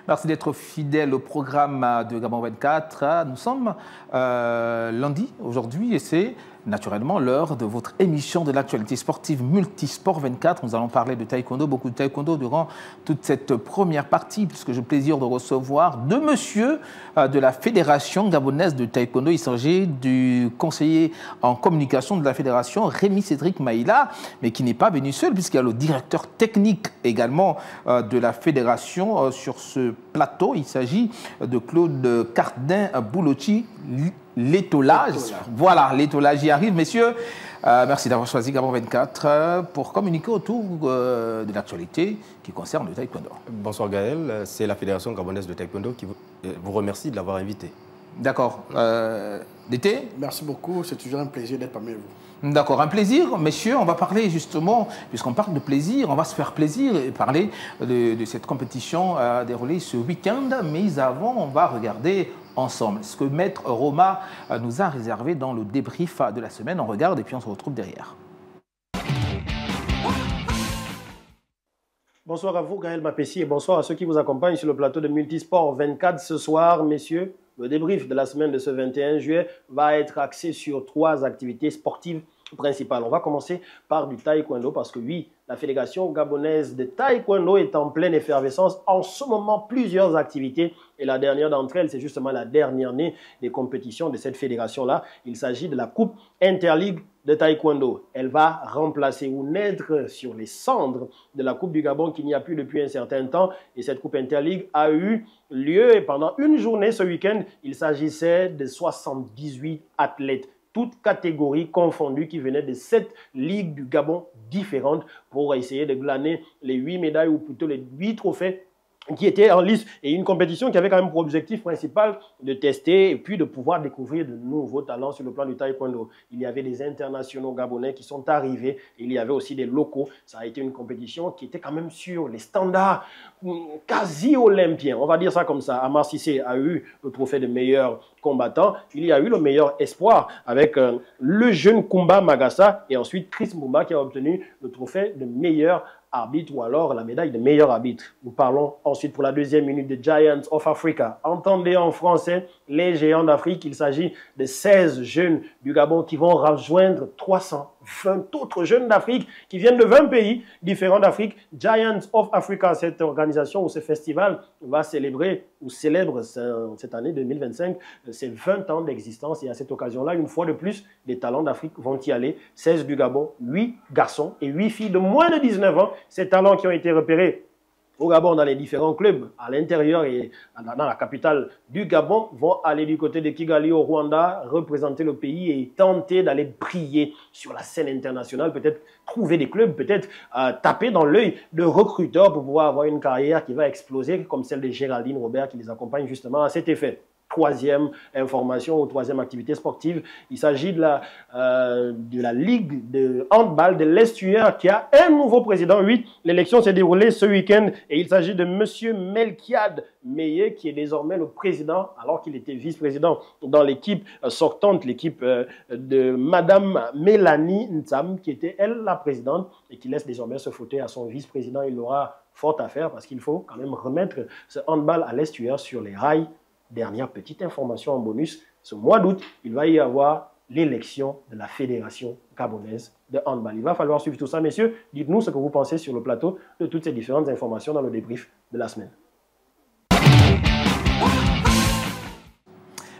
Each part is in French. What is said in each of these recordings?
Merci d'être fidèle au programme de Gabon 24. Nous sommes lundi aujourd'hui et c'est naturellement l'heure de votre émission de l'actualité sportive Multisport 24. Nous allons parler de taekwondo, beaucoup de taekwondo durant toute cette première partie puisque j'ai le plaisir de recevoir deux messieurs de la Fédération gabonaise de taekwondo. Il s'agit du conseiller en communication de la Fédération, Rémi Cédric Maïla, mais qui n'est pas venu seul puisqu'il y a le directeur technique également de la Fédération sur ce plateau. Il s'agit de Claude Cardin-Boulotti, l'étolage. Voilà, l'étolage y arrive. Messieurs, merci d'avoir choisi Gabon 24 pour communiquer autour de l'actualité qui concerne le taekwondo. Bonsoir Gaël, c'est la Fédération gabonaise de taekwondo qui vous remercie de l'avoir invité. D'accord. D'été ? Merci beaucoup, c'est toujours un plaisir d'être parmi vous. D'accord, un plaisir. Messieurs, on va parler justement, puisqu'on parle de plaisir, on va se faire plaisir et parler de cette compétition déroulée ce week-end. Mais avant, on va regarder ensemble ce que Maître Roma nous a réservé dans le débrief de la semaine. On regarde et puis on se retrouve derrière. Bonsoir à vous, Gaël Mapessi, et bonsoir à ceux qui vous accompagnent sur le plateau de Multisport 24 ce soir, messieurs. Le débrief de la semaine de ce 21 juillet va être axé sur 3 activités sportives principales. On va commencer par du taekwondo parce que oui, la Fédération gabonaise de taekwondo est en pleine effervescence. En ce moment, plusieurs activités et la dernière d'entre elles, c'est justement la dernière née des compétitions de cette fédération-là. Il s'agit de la Coupe Interligue de taekwondo. Elle va remplacer ou naître sur les cendres de la Coupe du Gabon qu'il n'y a plus depuis un certain temps. Et cette Coupe Interligue a eu lieu pendant une journée ce week-end. Il s'agissait de 78 athlètes, toutes catégories confondues, qui venaient de 7 ligues du Gabon différentes pour essayer de glaner les 8 médailles ou plutôt les 8 trophées qui étaient en lice, et une compétition qui avait quand même pour objectif principal de tester et puis de pouvoir découvrir de nouveaux talents sur le plan du taekwondo. Il y avait des internationaux gabonais qui sont arrivés, et il y avait aussi des locaux. Ça a été une compétition qui était quand même sur les standards quasi olympiens, on va dire ça comme ça. Amar Cissé a eu le trophée de meilleur combattant, il y a eu le meilleur espoir avec le jeune Kumba Magassa, et ensuite Chris Mumba qui a obtenu le trophée de meilleur arbitre ou alors la médaille de meilleur arbitre. Nous parlons ensuite pour la deuxième minute de Giants of Africa. Entendez en français les géants d'Afrique. Il s'agit de 16 jeunes du Gabon qui vont rejoindre 320 autres jeunes d'Afrique qui viennent de 20 pays différents d'Afrique. Giants of Africa, cette organisation ou ce festival va célébrer ou célèbre cette année 2025 ses 20 ans d'existence, et à cette occasion-là, une fois de plus, les talents d'Afrique vont y aller. 16 du Gabon, 8 garçons et 8 filles de moins de 19 ans. Ces talents qui ont été repérés au Gabon dans les différents clubs à l'intérieur et dans la capitale du Gabon vont aller du côté de Kigali au Rwanda, représenter le pays et tenter d'aller briller sur la scène internationale, peut-être trouver des clubs, peut-être taper dans l'œil de recruteurs pour pouvoir avoir une carrière qui va exploser comme celle de Géraldine Robert qui les accompagne justement à cet effet. Troisième information ou troisième activité sportive, il s'agit de la Ligue de handball de l'Estuaire qui a un nouveau président. Oui, l'élection s'est déroulée ce week-end et il s'agit de M. Melchiad Meillet qui est désormais le président alors qu'il était vice-président dans l'équipe sortante, l'équipe de Madame Mélanie Ntsam qui était elle la présidente et qui laisse désormais ce fauteuil à son vice-président. Il aura fort à faire parce qu'il faut quand même remettre ce handball à l'Estuaire sur les rails. Dernière petite information en bonus, ce mois d'août, il va y avoir l'élection de la Fédération gabonaise de handball. Il va falloir suivre tout ça, messieurs. Dites-nous ce que vous pensez sur le plateau de toutes ces différentes informations dans le débrief de la semaine.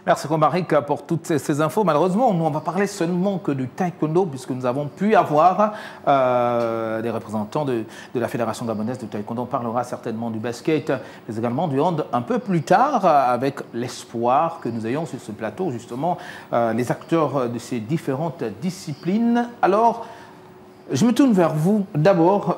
Merci Romaric pour toutes ces infos. Malheureusement, nous on va parler seulement que du taekwondo puisque nous avons pu avoir des représentants de la Fédération gabonaise de taekwondo. On parlera certainement du basket, mais également du hand un peu plus tard avec l'espoir que nous ayons sur ce plateau justement les acteurs de ces différentes disciplines. Alors, je me tourne vers vous d'abord.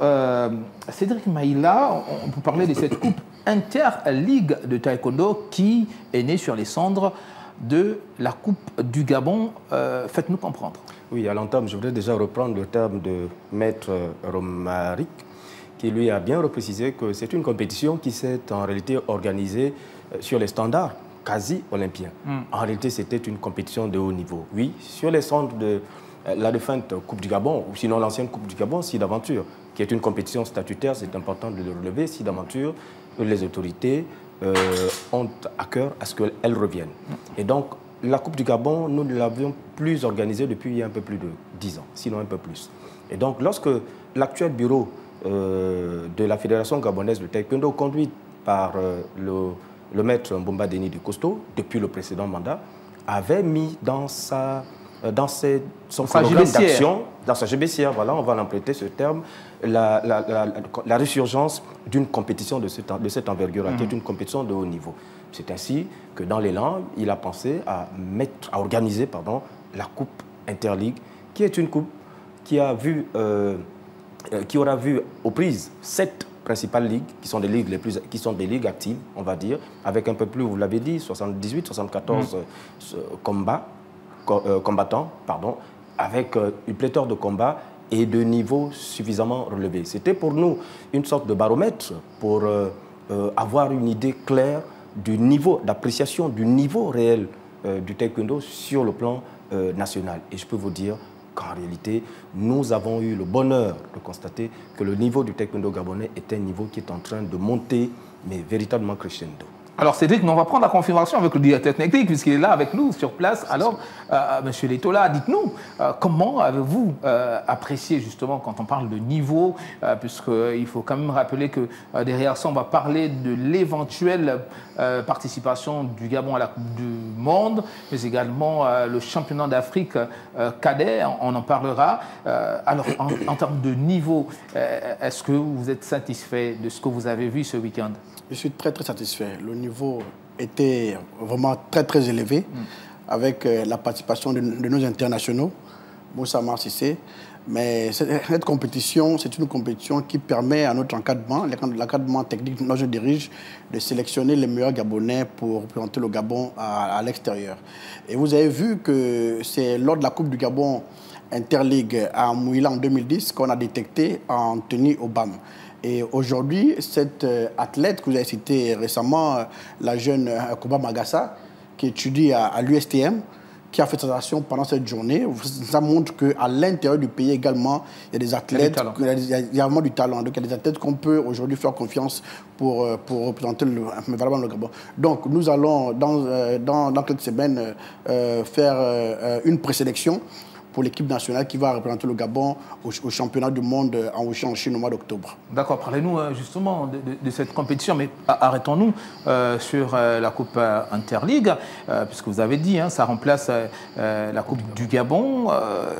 Cédric Maïla, on peut parler de cette coupe Inter-Ligue de taekwondo qui est née sur les cendres de la Coupe du Gabon. Faites-nous comprendre. Oui, à l'entame, je voudrais déjà reprendre le terme de Maître Romaric, qui lui a bien reprécisé que c'est une compétition qui s'est en réalité organisée sur les standards quasi olympiens. En réalité, c'était une compétition de haut niveau. Oui, sur les cendres de la défunte Coupe du Gabon, ou sinon l'ancienne Coupe du Gabon, Sida Aventure, qui est une compétition statutaire, c'est important de le relever, Sida Aventure, les autorités ont à cœur à ce qu'elle revienne. Et donc, la Coupe du Gabon, nous ne l'avions plus organisée depuis il y a un peu plus de 10 ans, sinon un peu plus. Et donc, lorsque l'actuel bureau de la Fédération gabonaise de taekwondo, conduit par le maître Mbomba Denis du Costaud, depuis le précédent mandat, avait mis dans son programme d'action, dans sa GBCR, voilà, on va l'emprunter ce terme, la résurgence d'une compétition de cette envergure, qui est une compétition de haut niveau. C'est ainsi que dans l'élan, il a pensé à organiser la Coupe Interligue, qui est une coupe qui aura vu aux prises 7 principales ligues, qui sont des ligues actives, on va dire, avec un peu plus, vous l'avez dit, 78, 74 combattants, avec une pléthore de combats et de niveaux suffisamment relevés. C'était pour nous une sorte de baromètre pour avoir une idée claire du niveau d'appréciation, du niveau réel du taekwondo sur le plan national. Et je peux vous dire qu'en réalité, nous avons eu le bonheur de constater que le niveau du taekwondo gabonais est un niveau qui est en train de monter, mais véritablement crescendo. Alors Cédric, on va prendre la confirmation avec le directeur technique puisqu'il est là avec nous sur place. Alors, Monsieur Letola, dites-nous, comment avez-vous apprécié justement quand on parle de niveau, puisqu'il faut quand même rappeler que derrière ça, on va parler de l'éventuelle participation du Gabon à la Coupe du Monde, mais également le championnat d'Afrique cadet, on en parlera. Alors, en termes de niveau, est-ce que vous êtes satisfait de ce que vous avez vu ce week-end? Je suis très satisfait. Le niveau était vraiment très élevé avec la participation de nos internationaux, Moussa Marsissé. Mais cette compétition, c'est une compétition qui permet à notre encadrement, l'encadrement technique dont je dirige, de sélectionner les meilleurs Gabonais pour représenter le Gabon à l'extérieur. Et vous avez vu que c'est lors de la Coupe du Gabon Interligue à Mouila en 2010 qu'on a détecté en tenue au BAM. Et aujourd'hui, cette athlète que vous avez citée récemment, la jeune Koba Magassa, qui étudie à l'USTM, qui a fait sa action pendant cette journée, ça montre qu'à l'intérieur du pays également, il y a des athlètes, il y a vraiment du talent. Donc il y a des athlètes qu'on peut aujourd'hui faire confiance pour représenter vraiment le Gabon. Donc nous allons, dans quelques semaines, faire une présélection pour l'équipe nationale qui va représenter le Gabon au championnat du monde en Chine au mois d'octobre. D'accord, parlez-nous justement de cette compétition, mais arrêtons-nous sur la Coupe Interligue, puisque vous avez dit, ça remplace la Coupe du Gabon.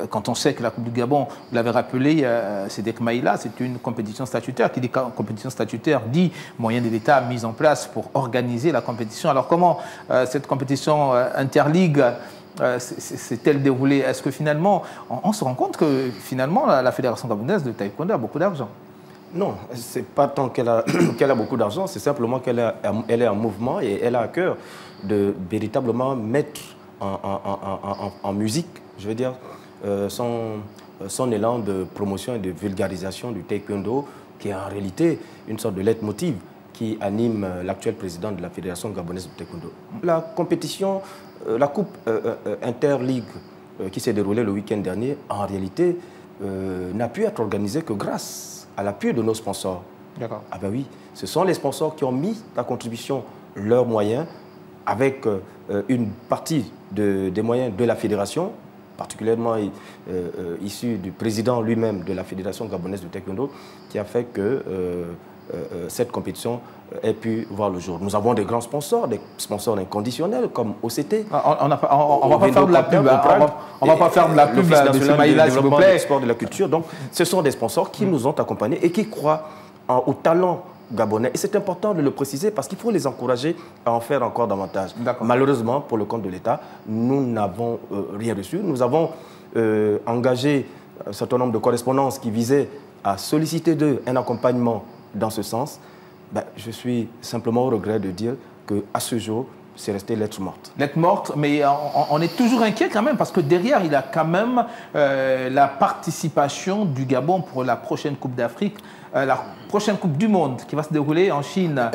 Quand on sait que la Coupe du Gabon, vous l'avez rappelé, Cédric Maïla, c'est une compétition statutaire. Qui dit compétition statutaire dit moyen de l'État mis en place pour organiser la compétition. Alors comment cette compétition Interligue s'est-elle déroulée? Est-ce que finalement, on se rend compte que finalement la Fédération gabonaise de taekwondo a beaucoup d'argent? Non, ce n'est pas tant qu'elle a beaucoup d'argent, c'est simplement qu'elle est en mouvement et elle a à cœur de véritablement mettre en musique, je veux dire, son élan de promotion et de vulgarisation du taekwondo, qui est en réalité une sorte de leitmotiv qui anime l'actuel président de la Fédération gabonaise de taekwondo. La compétition, la Coupe Interligue qui s'est déroulée le week-end dernier, en réalité, n'a pu être organisée que grâce à l'appui de nos sponsors. D'accord. Ah ben oui, ce sont les sponsors qui ont mis à contribution leurs moyens avec une partie des moyens de la fédération, particulièrement issus du président lui-même de la Fédération gabonaise de taekwondo, qui a fait que cette compétition ait pu voir le jour. Nous avons des grands sponsors, des sponsors inconditionnels comme OCT. On ne va pas faire de la pub. On va pas faire de la pub de ce Maïla, s'il vous plaît. Du sport, de la culture. Donc, ce sont des sponsors qui nous ont accompagnés et qui croient au talent gabonais. Et c'est important de le préciser parce qu'il faut les encourager à en faire encore davantage. Malheureusement, pour le compte de l'État, nous n'avons rien reçu. Nous avons engagé un certain nombre de correspondances qui visaient à solliciter d'eux un accompagnement dans ce sens. Je suis simplement au regret de dire qu'à ce jour, c'est resté lettre morte. Lettre morte, mais on est toujours inquiet quand même parce que derrière, il y a quand même la participation du Gabon pour la prochaine Coupe d'Afrique, la prochaine Coupe du Monde qui va se dérouler en Chine.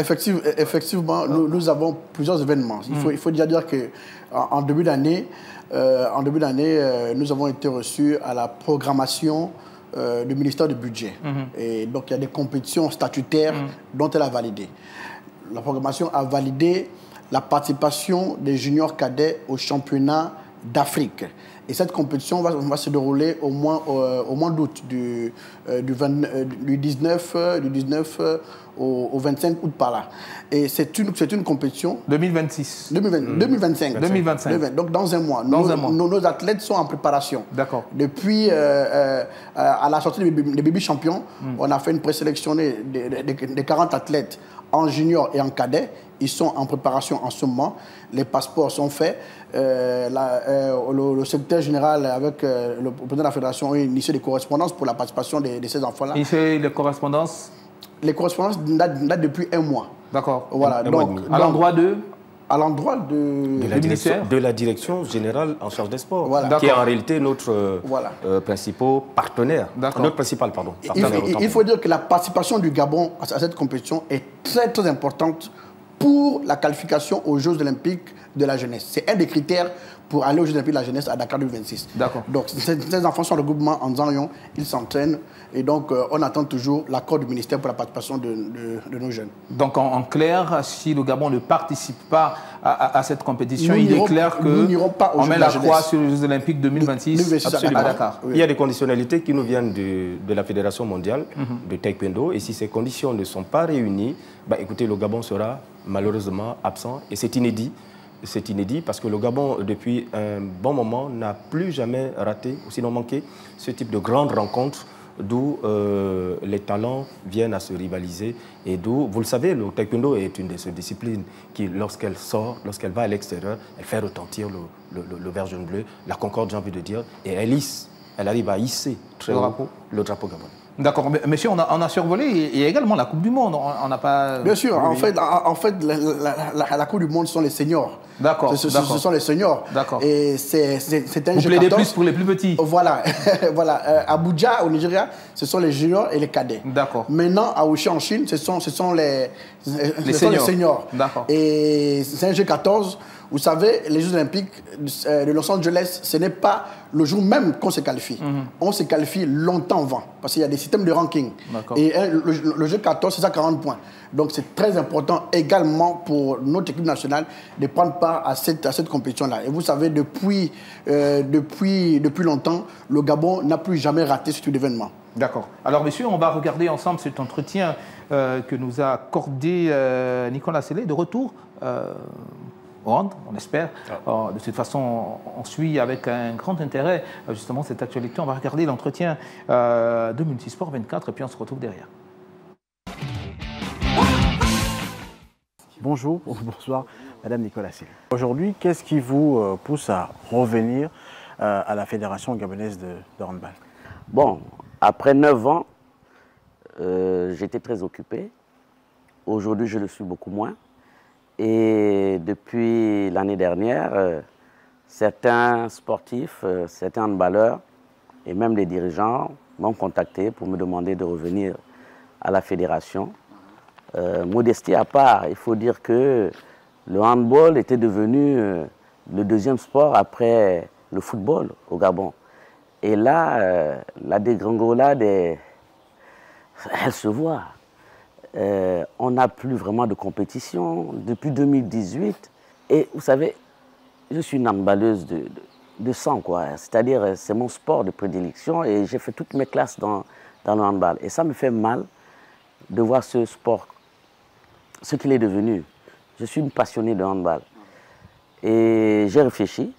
Effectivement, nous avons plusieurs événements. Il faut déjà dire qu'en début d'année, nous avons été reçus à la programmation du ministère du Budget. Et donc, il y a des compétitions statutaires dont elle a validé. la programmation a validé la participation des juniors cadets au championnat d'Afrique. Et cette compétition va se dérouler au mois d'août, du 19 au 25 août par là. Et c'est une compétition... 2026. 2025. Donc dans un mois. Nos athlètes sont en préparation. D'accord. Depuis à la sortie des Baby Champions, on a fait une présélection des 40 athlètes en junior et en cadet. Ils sont en préparation en ce moment. Les passeports sont faits. Le secrétaire général avec le président de la fédération ont initié des correspondances pour la participation de ces enfants-là. Et c'est les correspondances? Les correspondances datent depuis un mois. D'accord. Voilà. À l'endroit de? À l'endroit de la direction générale en charge des sports, voilà. Qui est en réalité notre principal partenaire. Notre principal, pardon. Il faut dire que la participation du Gabon à cette compétition est très très importante pour la qualification aux Jeux olympiques de la jeunesse. C'est un des critères pour aller aux Jeux olympiques de la jeunesse à Dakar 2026. D'accord. Donc ces enfants sont en regroupement en Zanlion, ils s'entraînent et donc on attend toujours l'accord du ministère pour la participation de nos jeunes. Donc en clair, si le Gabon ne participe pas à cette compétition, il est clair qu'on met la croix sur les Jeux olympiques 2026 à Dakar. Oui. Il y a des conditionnalités qui nous viennent de la Fédération mondiale de taekwondo et si ces conditions ne sont pas réunies, écoutez, le Gabon sera malheureusement absent et c'est inédit. C'est inédit parce que le Gabon, depuis un bon moment, n'a plus jamais raté, ou sinon manqué, ce type de grandes rencontres d'où les talents viennent à se rivaliser et d'où, vous le savez, le taekwondo est une de ces disciplines qui, lorsqu'elle sort, lorsqu'elle va à l'extérieur, elle fait retentir le vert jaune bleu, la concorde, j'ai envie de dire, et elle arrive à hisser très haut le drapeau gabonais. D'accord. Monsieur, on a survolé. Il y a également la Coupe du Monde. On n'a pas... Bien sûr. En fait, la Coupe du Monde, ce sont les seniors. D'accord. Ce sont les seniors. D'accord. Et c'est un Vous jeu plaidez 14. plus pour les plus petits. Voilà. Voilà. Abuja, au Nigeria, ce sont les juniors et les cadets. D'accord. Maintenant, à Wuxi, en Chine, ce sont les seniors. D'accord. Et c'est un jeu 14. Vous savez, les Jeux Olympiques de Los Angeles, ce n'est pas le jour même qu'on se qualifie. On se qualifie longtemps avant, parce qu'il y a des systèmes de ranking. Et le jeu 14, c'est ça 40 points. Donc c'est très important également pour notre équipe nationale de prendre part à cette compétition-là. Et vous savez, depuis longtemps, le Gabon n'a plus jamais raté ce type d'événement. D'accord. Alors, messieurs, on va regarder ensemble cet entretien que nous a accordé Nicolas Sellé de retour. On espère. De toute façon, on suit avec un grand intérêt justement cette actualité. On va regarder l'entretien de Multisport 24 et puis on se retrouve derrière. Bonjour, bonsoir, Madame Nicolas Sellé. Aujourd'hui, qu'est-ce qui vous pousse à revenir à la Fédération gabonaise de handball? Bon, après 9 ans, j'étais très occupé. Aujourd'hui, je le suis beaucoup moins. Et depuis l'année dernière, certains sportifs, certains handballeurs et même les dirigeants m'ont contacté pour me demander de revenir à la fédération. Modestie à part, il faut dire que le handball était devenu le deuxième sport après le football au Gabon. Et là, la dégringolade, elle se voit. On n'a plus vraiment de compétition depuis 2018. Et vous savez, je suis une handballeuse de sang, quoi. C'est-à-dire, c'est mon sport de prédilection et j'ai fait toutes mes classes dans le handball. Et ça me fait mal de voir ce sport, ce qu'il est devenu. Je suis une passionnée de handball. Et j'ai réfléchi,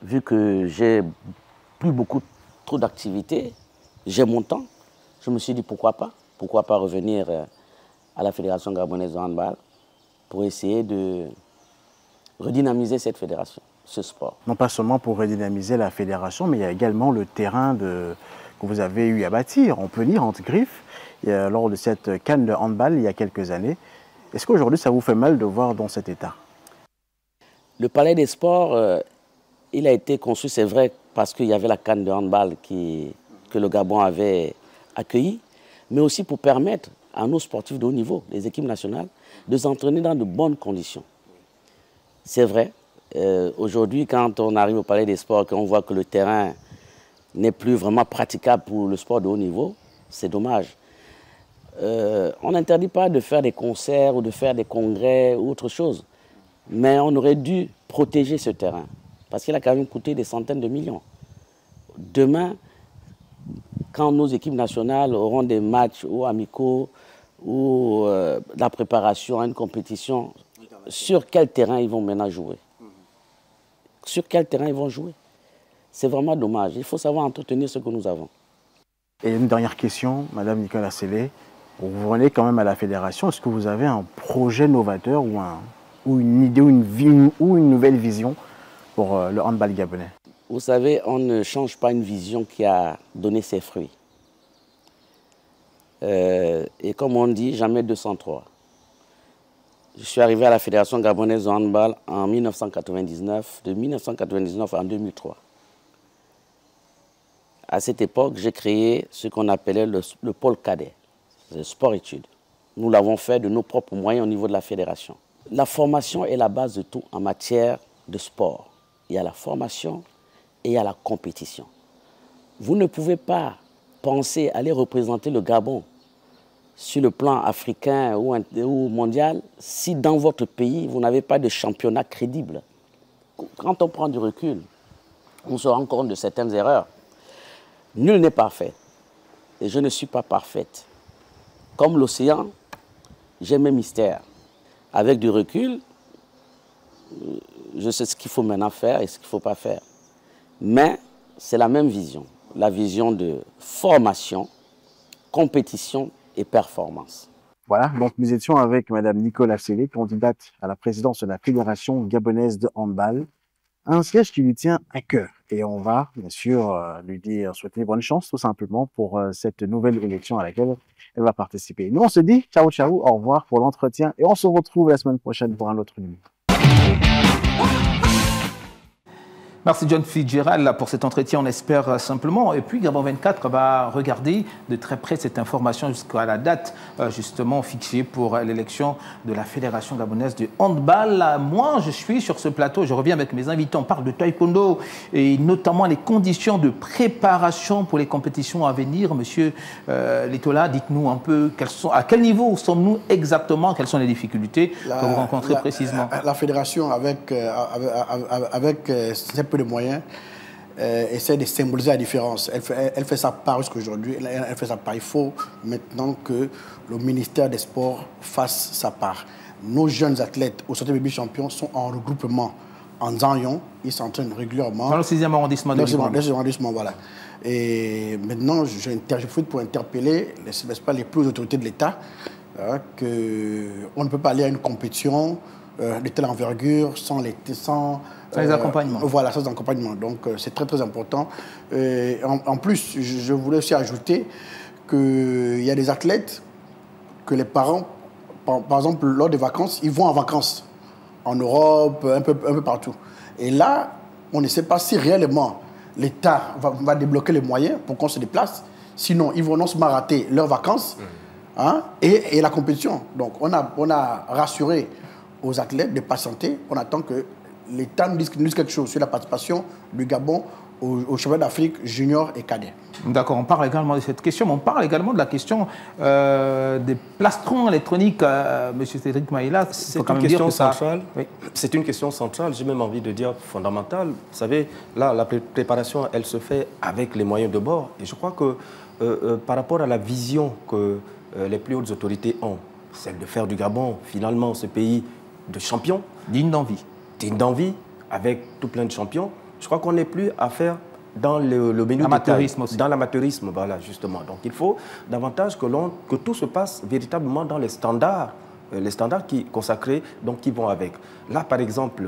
vu que j'ai plus trop d'activités, j'ai mon temps, je me suis dit pourquoi pas revenir à la Fédération gabonaise de handball pour essayer de redynamiser cette fédération, ce sport. Non pas seulement pour redynamiser la fédération, mais il y a également le terrain que vous avez eu à bâtir, on peut dire, entre griffes, lors de cette CAN de handball il y a quelques années. Est-ce qu'aujourd'hui ça vous fait mal de voir dans cet état? Le palais des sports, il a été conçu, c'est vrai, parce qu'il y avait la CAN de handball que le Gabon avait accueillie, mais aussi pour permettre à nos sportifs de haut niveau, les équipes nationales, de s'entraîner dans de bonnes conditions. C'est vrai, aujourd'hui, quand on arrive au Palais des Sports, qu'on voit que le terrain n'est plus vraiment praticable pour le sport de haut niveau, c'est dommage. on n'interdit pas de faire des concerts ou de faire des congrès ou autre chose. Mais on aurait dû protéger ce terrain. Parce qu'il a quand même coûté des centaines de millions. Demain, quand nos équipes nationales auront des matchs ou amicaux ou la préparation à une compétition, sur quel terrain ils vont maintenant jouer? Sur quel terrain ils vont jouer? C'est vraiment dommage. Il faut savoir entretenir ce que nous avons. Et une dernière question, Madame Nicolas Sélé. Vous venez quand même à la fédération. Est-ce que vous avez un projet novateur ou une idée ou une nouvelle vision pour le handball gabonais? Vous savez, on ne change pas une vision qui a donné ses fruits. Et comme on dit, jamais 203. Je suis arrivé à la Fédération gabonaise de handball en 1999, de 1999 en 2003. À cette époque, j'ai créé ce qu'on appelait le pôle cadet, le sport-études. Nous l'avons fait de nos propres moyens au niveau de la fédération. La formation est la base de tout en matière de sport. Il y a la formation et il y a la compétition. Vous ne pouvez pas penser aller représenter le Gabon sur le plan africain ou mondial si dans votre pays, vous n'avez pas de championnat crédible. Quand on prend du recul, on se rend compte de certaines erreurs. Nul n'est parfait. Et je ne suis pas parfaite. Comme l'océan, j'ai mes mystères. Avec du recul, je sais ce qu'il faut maintenant faire et ce qu'il ne faut pas faire. Mais c'est la même vision. La vision de formation, compétition et performance. Voilà, donc nous étions avec Madame Nicolas Sélé, candidate à la présidence de la Fédération gabonaise de handball. Un siège qui lui tient à cœur. Et on va, bien sûr, lui dire, souhaiter bonne chance, tout simplement, pour cette nouvelle élection à laquelle elle va participer. Nous, on se dit ciao, ciao, au revoir pour l'entretien et on se retrouve la semaine prochaine pour un autre numéro. Merci John Fitzgerald pour cet entretien, on espère simplement. Et puis Gabon 24 va regarder de très près cette information jusqu'à la date justement fixée pour l'élection de la Fédération gabonaise de handball. Moi, je suis sur ce plateau, je reviens avec mes invités, on parle de taekwondo et notamment les conditions de préparation pour les compétitions à venir. Monsieur Litola, dites-nous un peu à quel niveau sommes-nous exactement, quelles sont les difficultés que vous rencontrez précisément? La Fédération, avec peu de moyens, essaie de symboliser la différence. Elle fait sa part jusqu'aujourd'hui, elle fait sa part. Il faut maintenant que le ministère des Sports fasse sa part. Nos jeunes athlètes au Centre Baby Champion sont en regroupement en Zanyon. Ils s'entraînent régulièrement. Dans le 6e arrondissement de Libreville. Dans le 6e arrondissement, voilà. Et maintenant, je profite pour interpeller les plus hautes autorités de l'État qu'on ne peut pas aller à une compétition de telle envergure sans les accompagnements. Voilà, sans accompagnement. Donc, c'est très, très important. En plus, je voulais aussi ajouter qu'il y a des athlètes que les parents, par exemple, lors des vacances, ils vont en vacances en Europe, un peu partout. Et là, on ne sait pas si réellement l'État va débloquer les moyens pour qu'on se déplace. Sinon, ils vont non seulement rater leurs vacances et la compétition. Donc, on a rassuré aux athlètes de patienter. On attend que l'État nous dise quelque chose sur la participation du Gabon au championnat d'Afrique junior et cadet. D'accord, on parle également de cette question, mais on parle également de la question des plastrons électroniques. Monsieur Cédric Maïla, c'est une question centrale. Oui. C'est une question centrale, j'ai même envie de dire fondamentale. Vous savez, là, la préparation, elle se fait avec les moyens de bord. Et je crois que par rapport à la vision que les plus hautes autorités ont, celle de faire du Gabon, finalement, ce pays de champions. Digne d'envie. Digne d'envie, avec tout plein de champions. Je crois qu'on n'est plus à faire dans le menu l'amateurisme aussi. Dans l'amateurisme, voilà, justement. Donc, il faut davantage que tout se passe véritablement dans les standards consacrés, donc qui vont avec. Là, par exemple,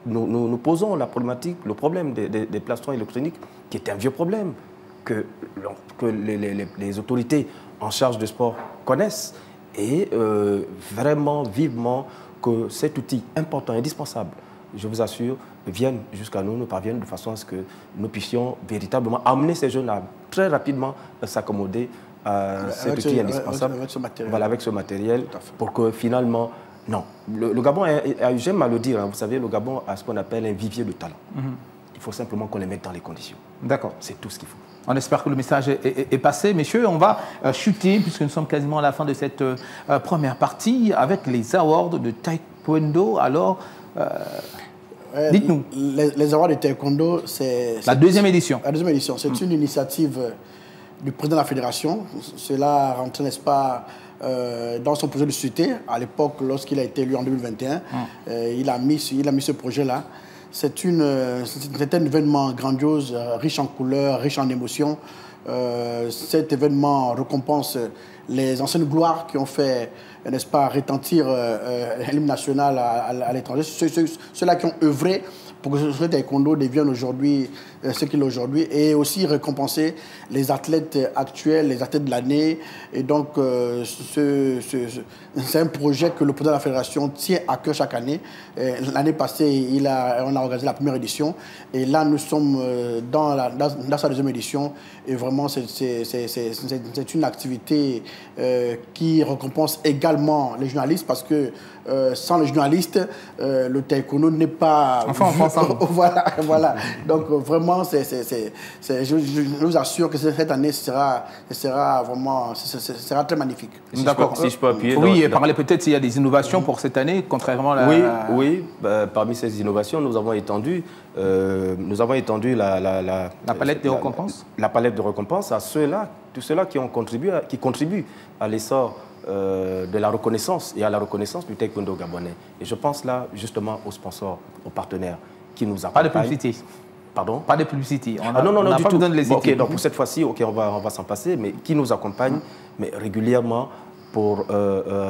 nous posons la problématique, le problème des plastrons électroniques, qui est un vieux problème, que les autorités en charge du sport connaissent, et vraiment, vivement, que cet outil important, indispensable, je vous assure, vienne jusqu'à nous parvienne de façon à ce que nous puissions véritablement amener ces jeunes à très rapidement s'accommoder à cet outil indispensable. Avec ce matériel. Voilà, avec ce matériel, pour que finalement... Non, le Gabon, j'aime à le dire, hein, vous savez, le Gabon a ce qu'on appelle un vivier de talent. Il faut simplement qu'on les mette dans les conditions. D'accord. C'est tout ce qu'il faut. On espère que le message est passé. Messieurs, on va chuter, puisque nous sommes quasiment à la fin de cette première partie, avec les awards de taekwondo. Alors, dites-nous. Les awards de taekwondo, c'est... La deuxième édition. La deuxième édition. C'est une initiative du président de la fédération. Cela rentre, n'est-ce pas, dans son projet de société. À l'époque, lorsqu'il a été élu en 2021, il a mis ce projet-là. C'est un événement grandiose, riche en couleurs, riche en émotions. Cet événement récompense les anciennes gloires qui ont fait, n'est-ce pas, retentir l'hymne national à l'étranger. Ceux-là qui ont œuvré pour que ce taekwondo devienne aujourd'hui ce qu'il est aujourd'hui, et aussi récompenser les athlètes actuels, les athlètes de l'année. Et donc, c'est un projet que le président de la fédération tient à cœur chaque année. L'année passée, on a organisé la première édition, et là, nous sommes dans sa deuxième édition. Et vraiment, c'est une activité qui récompense également les journalistes, parce que sans les journalistes, le taekwondo n'est pas... Enfin, voilà. Donc, vraiment, je vous assure que cette année sera très magnifique. D'accord. Si je peux appuyer... Oui, et parler peut-être s'il y a des innovations pour cette année, contrairement à la... Oui. Parmi ces innovations, nous avons étendu la palette de récompenses. La palette de récompenses à tous ceux-là qui contribuent à l'essor de la reconnaissance et à la reconnaissance du taekwondo gabonais. Et je pense là, justement, aux sponsors, aux partenaires qui nous accompagnent. Pas de publicité. Pardon? Pas de publicité. Non, du tout. Les Ok, donc pour cette fois-ci, on va s'en passer, mais qui nous accompagnent mais régulièrement pour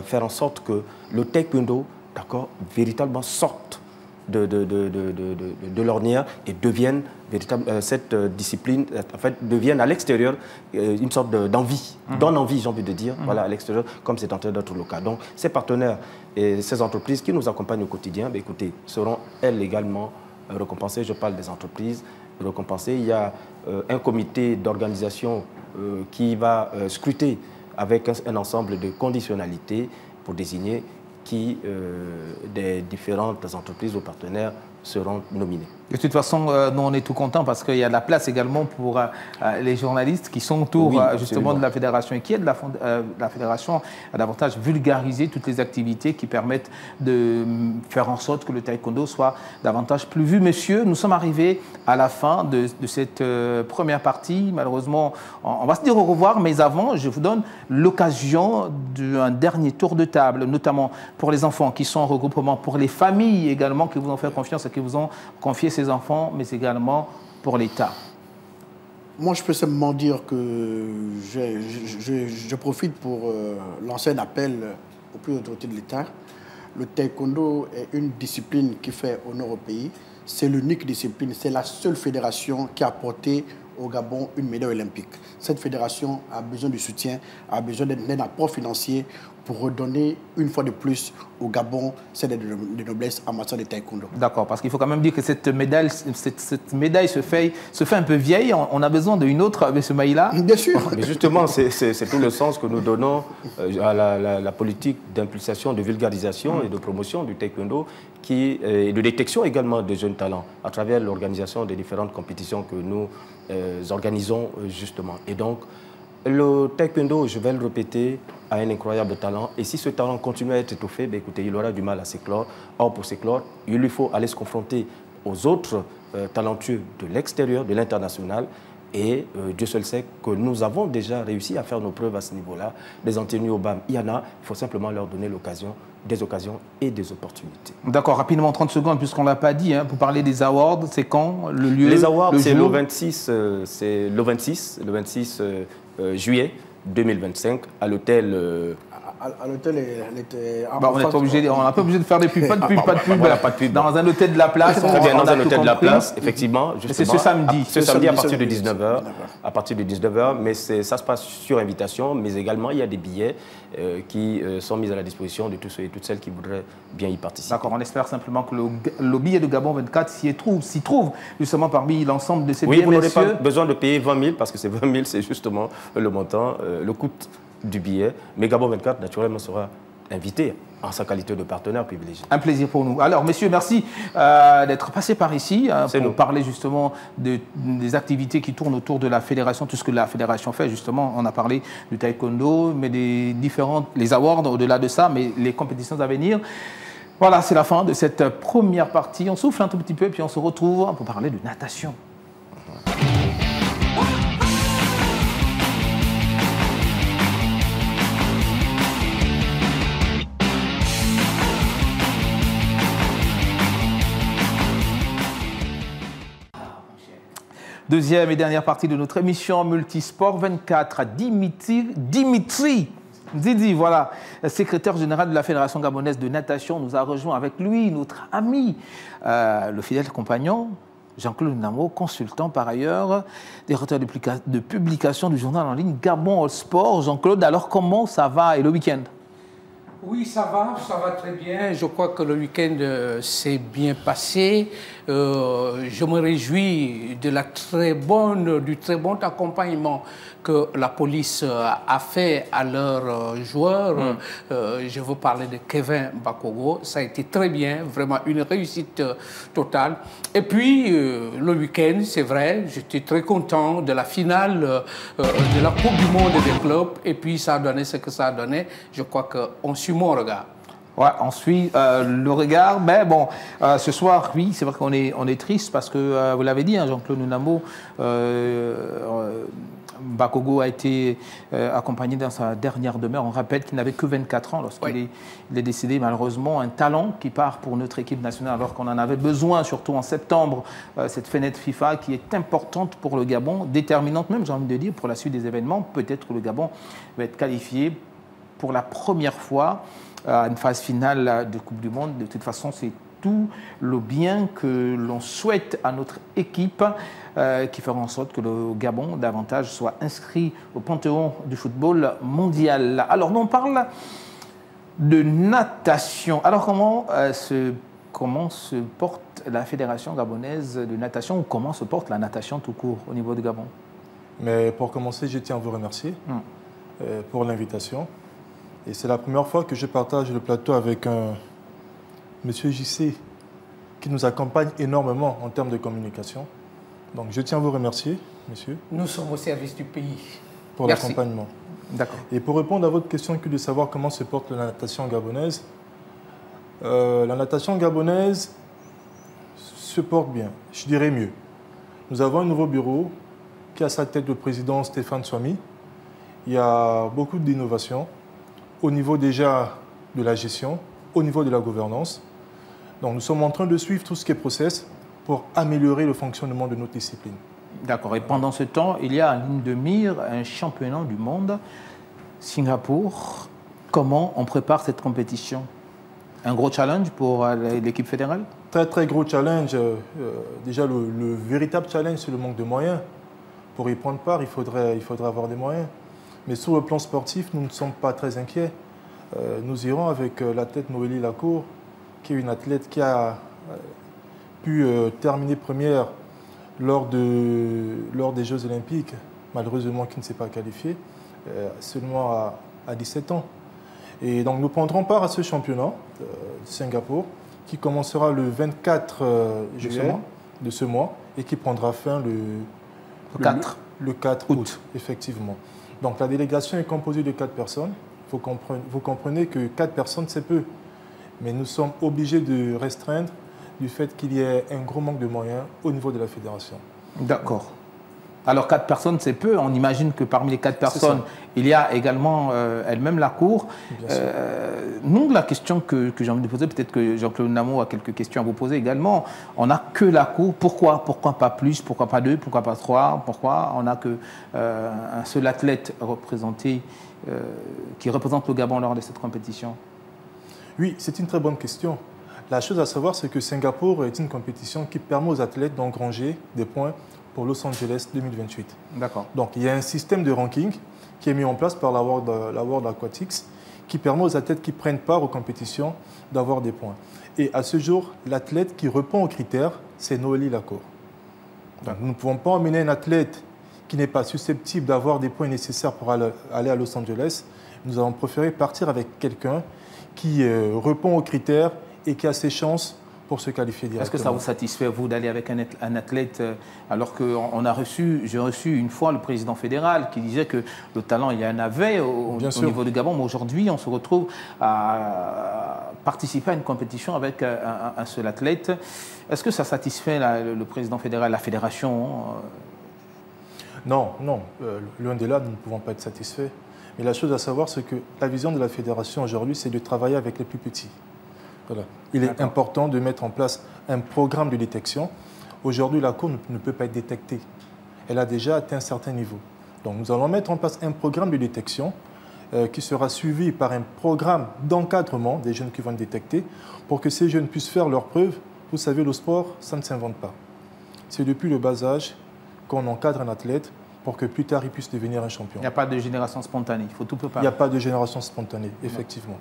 faire en sorte que le taekwondo, d'accord, véritablement sorte de l'ornière et devienne cette discipline, en fait, devienne à l'extérieur une sorte d'envie, donne envie, j'ai envie de dire, voilà, à l'extérieur, comme c'est en train d'être le cas. Donc, ces partenaires et ces entreprises qui nous accompagnent au quotidien, écoutez, seront elles également récompensées. Je parle des entreprises récompensées. Il y a un comité d'organisation qui va scruter avec un ensemble de conditionnalités pour désigner qui des différentes entreprises ou partenaires seront nominés. De toute façon, nous, on est tout contents parce qu'il y a de la place également pour les journalistes qui sont autour justement de la fédération et qui aident la fédération à davantage vulgariser toutes les activités qui permettent de faire en sorte que le taekwondo soit davantage plus vu. Messieurs, nous sommes arrivés à la fin de cette première partie. Malheureusement, on va se dire au revoir, mais avant, je vous donne l'occasion d'un dernier tour de table, notamment pour les enfants qui sont en regroupement, pour les familles également qui vous ont fait confiance et qui vous ont confié ces enfants, mais également pour l'État. Moi, je peux simplement dire que je profite pour lancer un appel aux plus autorités de l'État. Le taekwondo est une discipline qui fait honneur au pays. C'est l'unique discipline, c'est la seule fédération qui a apporté au Gabon une médaille olympique. Cette fédération a besoin de soutien, a besoin d'un apport financier pour redonner une fois de plus au Gabon cette de noblesse en matière de taekwondo. D'accord, parce qu'il faut quand même dire que cette médaille se fait un peu vieille. On a besoin d'une autre, M. Maïla. Bien sûr. Mais justement, c'est tout le sens que nous donnons à la politique d'impulsation, de vulgarisation et de promotion du taekwondo et de détection également des jeunes talents à travers l'organisation des différentes compétitions que nous organisons justement. Et donc, le taekwondo, je vais le répéter, a un incroyable talent. Et si ce talent continue à être étouffé, écoutez, il aura du mal à s'éclore. Or, pour s'éclore, il lui faut aller se confronter aux autres talentueux de l'extérieur, de l'international. Et Dieu seul sait que nous avons déjà réussi à faire nos preuves à ce niveau-là. Des Anténu au BAM, il y en a. Il faut simplement leur donner des occasions et des opportunités. D'accord, rapidement, 30 secondes, puisqu'on ne l'a pas dit, pour parler des awards, c'est quand, le lieu? Les awards, c'est le 26 juillet 2025 à l'hôtel... À l'hôtel, elle était... on n'est pas obligé de faire des pubs, pas de pub. Voilà, pas de pub. Dans un hôtel de la place. Très bien, dans un hôtel de la place, effectivement. C'est ce samedi. Ce samedi à partir de 19h. À partir de 19h, mais ça se passe sur invitation, mais également il y a des billets qui sont mis à la disposition de tous ceux et toutes celles qui voudraient bien y participer. D'accord, on espère simplement que le billet de Gabon 24 s'y trouve justement parmi l'ensemble de ces billets. Oui, vous n'aurez pas besoin de payer 20 000 parce que ces 20 000, c'est justement le montant, le coût du billet. Mais Gabon 24, naturellement, sera invité en sa qualité de partenaire privilégié. Un plaisir pour nous. Alors, messieurs, merci d'être passés par ici pour parler justement des activités qui tournent autour de la fédération, tout ce que la fédération fait. Justement, on a parlé du taekwondo, mais les awards au-delà de ça, mais les compétitions à venir. Voilà, c'est la fin de cette première partie. On souffle un tout petit peu, puis on se retrouve pour parler de natation. Deuxième et dernière partie de notre émission Multisport 24 à Dimitri Didi, voilà, secrétaire général de la Fédération gabonaise de natation, nous a rejoint avec lui, notre ami, le fidèle compagnon, Jean-Claude Namo, consultant par ailleurs, directeur de publication du journal en ligne Gabon All Sport. Jean-Claude, alors comment ça va et le week-end? Oui, ça va très bien. Je crois que le week-end s'est bien passé. Je me réjouis de du très bon accompagnement que la police a fait à leurs joueurs. Je veux parler de Kevin Bakogo. Ça a été très bien, vraiment une réussite totale. Et puis, le week-end, c'est vrai, j'étais très content de la finale de la Coupe du Monde des clubs. Et puis, ça a donné ce que ça a donné. Je crois qu'on suit mon regard. Ouais, on suit le regard. Mais bon, ce soir, oui, c'est vrai qu'on est triste parce que, vous l'avez dit, hein, Jean-Claude Nunamo, Bakogo a été accompagné dans sa dernière demeure. On rappelle qu'il n'avait que 24 ans lorsqu'il est décédé. Malheureusement, un talent qui part pour notre équipe nationale alors qu'on en avait besoin, surtout en septembre, cette fenêtre FIFA qui est importante pour le Gabon, déterminante même, j'ai envie de dire, pour la suite des événements. Peut-être que le Gabon va être qualifié pour la première fois à une phase finale de Coupe du Monde. De toute façon, c'est tout le bien que l'on souhaite à notre équipe qui fera en sorte que le Gabon davantage soit inscrit au panthéon du football mondial. Alors, nous on parle de natation. Alors, comment se porte la Fédération gabonaise de natation ou comment se porte la natation tout court au niveau du Gabon? Mais pour commencer, je tiens à vous remercier pour l'invitation. Et c'est la première fois que je partage le plateau avec Monsieur JC qui nous accompagne énormément en termes de communication. Donc je tiens à vous remercier, monsieur. Nous sommes au service du pays. Pour l'accompagnement. D'accord. Et pour répondre à votre question de savoir comment se porte la natation gabonaise, la natation gabonaise se porte bien, je dirais mieux. Nous avons un nouveau bureau qui a à sa tête le président Stéphane Swami. Il y a beaucoup d'innovations au niveau déjà de la gestion, au niveau de la gouvernance. Donc nous sommes en train de suivre tout ce qui est process pour améliorer le fonctionnement de notre discipline. D'accord. Et pendant ce temps, il y a en ligne de mire un championnat du monde, Singapour. Comment on prépare cette compétition? Un gros challenge pour l'équipe fédérale? Très très gros challenge. Déjà le véritable challenge, c'est le manque de moyens. Pour y prendre part, il faudrait avoir des moyens. Mais sur le plan sportif, nous ne sommes pas très inquiets. Nous irons avec l'athlète Noélie Lacour, qui est une athlète qui a pu terminer première lors des Jeux Olympiques, malheureusement qui ne s'est pas qualifiée, seulement à 17 ans. Et donc nous prendrons part à ce championnat de Singapour, qui commencera le 24 juillet de ce mois et qui prendra fin le 4 août, effectivement. Donc la délégation est composée de 4 personnes. Vous comprenez que 4 personnes, c'est peu. Mais nous sommes obligés de restreindre du fait qu'il y ait un gros manque de moyens au niveau de la fédération. D'accord. Alors 4 personnes, c'est peu. On imagine que parmi les 4 personnes, il y a également elle-même la cour. Nous, la question que j'ai envie de poser, peut-être que Jean-Claude Namo a quelques questions à vous poser également. On n'a que la cour. Pourquoi? Pourquoi pas plus? Pourquoi pas 2? Pourquoi pas 3? Pourquoi on n'a qu'un seul athlète représenté qui représente le Gabon lors de cette compétition? Oui, c'est une très bonne question. La chose à savoir, c'est que Singapour est une compétition qui permet aux athlètes d'engranger des points pour Los Angeles 2028. D'accord. Donc, il y a un système de ranking qui est mis en place par la World Aquatics qui permet aux athlètes qui prennent part aux compétitions d'avoir des points. Et à ce jour, l'athlète qui répond aux critères, c'est Noélie Lacour. Donc, nous ne pouvons pas emmener un athlète qui n'est pas susceptible d'avoir des points nécessaires pour aller à Los Angeles. Nous avons préféré partir avec quelqu'un qui répond aux critères et qui a ses chances pour se qualifier directement. Est-ce que ça vous satisfait, vous, d'aller avec un athlète, alors que j'ai reçu une fois le président fédéral qui disait que le talent, il y en avait au niveau du Gabon, mais aujourd'hui, on se retrouve à participer à une compétition avec un seul athlète. Est-ce que ça satisfait le président fédéral, la fédération? Non, non. Loin de là, nous ne pouvons pas être satisfaits. Mais la chose à savoir, c'est que la vision de la fédération aujourd'hui, c'est de travailler avec les plus petits. Voilà. Il est important de mettre en place un programme de détection. Aujourd'hui, la Cour ne peut pas être détectée. Elle a déjà atteint un certain niveau. Donc nous allons mettre en place un programme de détection qui sera suivi par un programme d'encadrement des jeunes qui vont être détectés pour que ces jeunes puissent faire leurs preuves. Vous savez, le sport, ça ne s'invente pas. C'est depuis le bas âge qu'on encadre un athlète pour que plus tard, il puisse devenir un champion. Il n'y a pas de génération spontanée, il faut tout préparer. Il n'y a pas de génération spontanée, effectivement.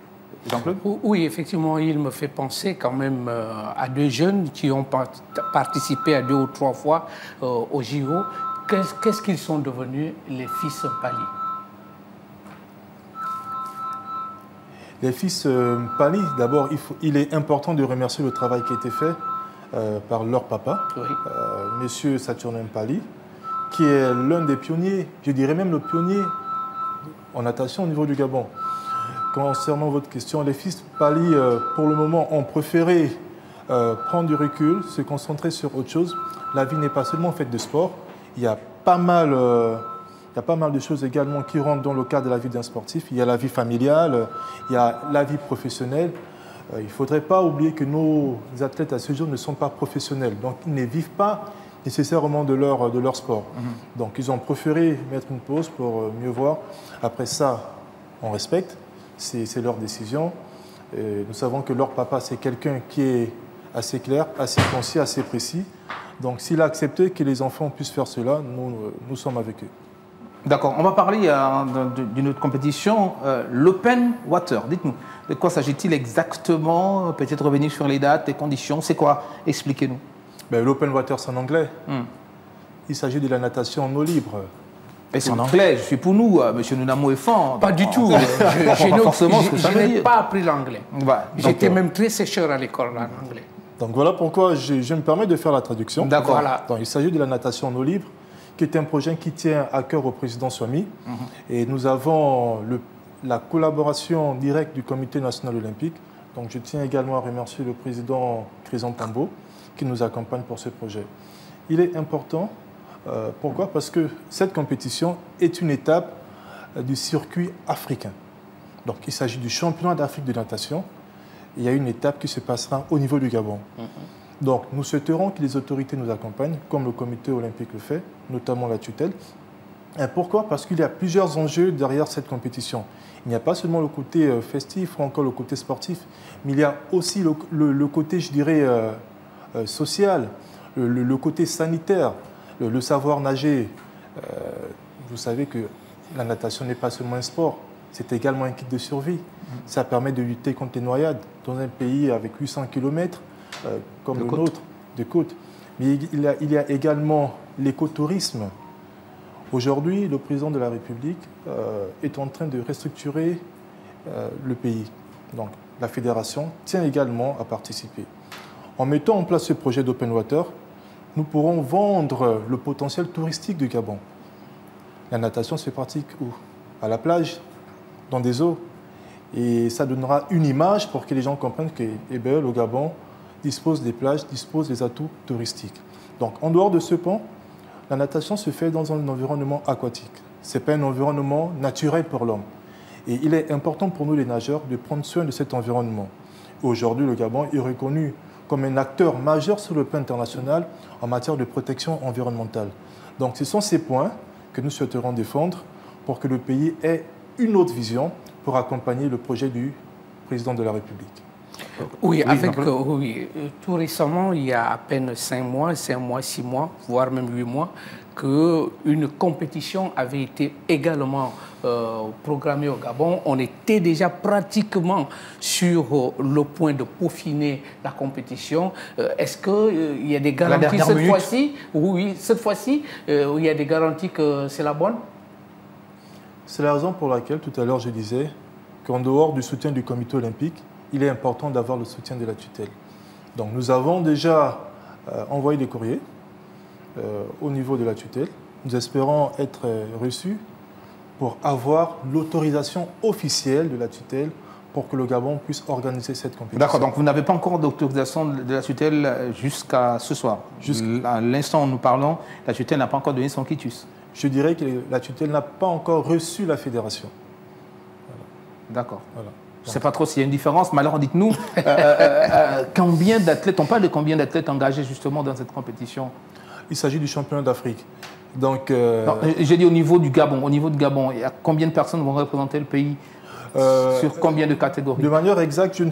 Jean-Claude ? Oui, effectivement, il me fait penser quand même à deux jeunes qui ont participé à 2 ou 3 fois au JO. Qu'est-ce qu'ils sont devenus, les fils Mpali? Les fils Mpali, d'abord, il est important de remercier le travail qui a été fait par leur papa, Monsieur Saturnin Mpali, qui est l'un des pionniers, je dirais même le pionnier en natation au niveau du Gabon. Concernant votre question, les fils Mpali, pour le moment, ont préféré prendre du recul, se concentrer sur autre chose. La vie n'est pas seulement faite de sport. Il y a pas mal de choses également qui rentrent dans le cadre de la vie d'un sportif. Il y a la vie familiale, il y a la vie professionnelle. Il ne faudrait pas oublier que nos athlètes à ce jour ne sont pas professionnels. Donc, ils ne vivent pas nécessairement de leur sport. Donc, ils ont préféré mettre une pause pour mieux voir. Après ça, on respecte. C'est leur décision. Et nous savons que leur papa, c'est quelqu'un qui est assez clair, assez concis, assez précis. Donc, s'il a accepté que les enfants puissent faire cela, nous sommes avec eux. D'accord. On va parler d'une autre compétition, l'Open Water. Dites-nous, de quoi s'agit-il exactement? Peut-être revenir sur les dates, les conditions. C'est quoi? Expliquez-nous. L'Open Water, c'est en anglais. Il s'agit de la natation en eau libre. Et c'est en anglais, je suis pour nous, M. Nunamo est fort. Pas du tout. Je n'ai pas appris l'anglais. J'étais même très sécheur à l'école en anglais. Donc voilà pourquoi je me permets de faire la traduction. D'accord. Voilà. Donc, il s'agit de la natation en eau libre, qui est un projet qui tient à cœur au président Swami. Et nous avons la collaboration directe du Comité national olympique. Donc je tiens également à remercier le président Chrysantambo qui nous accompagne pour ce projet. Il est important. Pourquoi? Parce que cette compétition est une étape du circuit africain. Donc il s'agit du championnat d'Afrique de natation. Il y a une étape qui se passera au niveau du Gabon. Donc nous souhaiterons que les autorités nous accompagnent, comme le comité olympique le fait, notamment la tutelle. Et pourquoi? Parce qu'il y a plusieurs enjeux derrière cette compétition. Il n'y a pas seulement le côté festif ou encore le côté sportif, mais il y a aussi le côté, je dirais, social, le côté sanitaire. Le savoir nager, vous savez que la natation n'est pas seulement un sport, c'est également un kit de survie. Ça permet de lutter contre les noyades dans un pays avec 800 km comme le nôtre, de côte. Mais il y a également l'écotourisme. Aujourd'hui, le président de la République est en train de restructurer le pays. Donc la fédération tient également à participer. En mettant en place ce projet d'Open Water, nous pourrons vendre le potentiel touristique du Gabon. La natation se pratique où? À la plage, dans des eaux. Et ça donnera une image pour que les gens comprennent que le Gabon dispose des plages, dispose des atouts touristiques. Donc, en dehors de ce pont, la natation se fait dans un environnement aquatique. Ce n'est pas un environnement naturel pour l'homme. Et il est important pour nous, les nageurs, de prendre soin de cet environnement. Aujourd'hui, le Gabon est reconnu comme un acteur majeur sur le plan international en matière de protection environnementale. Donc ce sont ces points que nous souhaiterons défendre pour que le pays ait une autre vision pour accompagner le projet du président de la République. Oui, tout récemment, il y a à peine 5 mois, 6 mois, voire même 8 mois, qu'une compétition avait été également programmée au Gabon. On était déjà pratiquement sur le point de peaufiner la compétition. Est-ce qu'il y a des garanties cette fois-ci? Oui, cette fois-ci, il y a des garanties que c'est la bonne? C'est la raison pour laquelle, tout à l'heure, je disais, qu'en dehors du soutien du comité olympique, il est important d'avoir le soutien de la tutelle. Donc nous avons déjà envoyé des courriers au niveau de la tutelle. Nous espérons être reçus pour avoir l'autorisation officielle de la tutelle pour que le Gabon puisse organiser cette compétition. D'accord, donc vous n'avez pas encore d'autorisation de la tutelle jusqu'à ce soir. À l'instant où nous parlons, la tutelle n'a pas encore donné son quitus. Je dirais que la tutelle n'a pas encore reçu la fédération. Voilà. D'accord. Voilà. Je ne sais pas trop s'il y a une différence, mais alors dites-nous, combien d'athlètes, on parle de combien d'athlètes engagés justement dans cette compétition? Il s'agit du championnat d'Afrique. Donc, j'ai dit au niveau du Gabon. Au niveau du Gabon, il y a combien de personnes vont représenter le pays sur combien de catégories? De manière exacte, je ne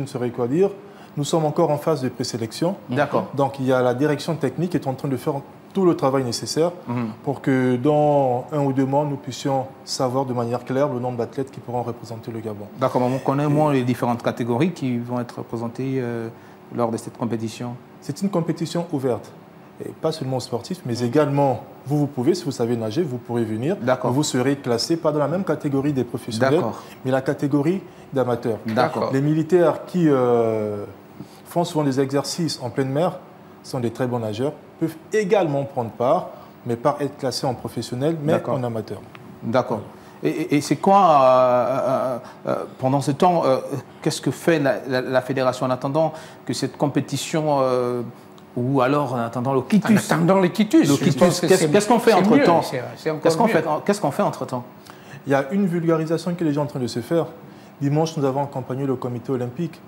saurais quoi dire. Nous sommes encore en phase de présélection. D'accord. Donc il y a la direction technique qui est en train de faire tout le travail nécessaire pour que dans 1 ou 2 mois, nous puissions savoir de manière claire le nombre d'athlètes qui pourront représenter le Gabon. D'accord, on connaît moins les différentes catégories qui vont être représentées lors de cette compétition. C'est une compétition ouverte. Et pas seulement aux sportifs, mais également, vous pouvez, si vous savez nager, vous pourrez venir. Vous serez classé pas dans la même catégorie des professionnels, mais la catégorie d'amateurs. Les militaires qui font souvent des exercices en pleine mer sont des très bons nageurs, peuvent également prendre part, mais pas être classés en professionnel, mais en amateur. D'accord. Et c'est quoi, pendant ce temps, qu'est-ce que fait la fédération en attendant que cette compétition... ou alors en attendant le quitus. En attendant le quitus. Qu'est-ce qu'on fait entre-temps? Qu'est-ce qu'on fait entre-temps? Il y a une vulgarisation qui est déjà en train de se faire. Dimanche, nous avons accompagné le comité olympique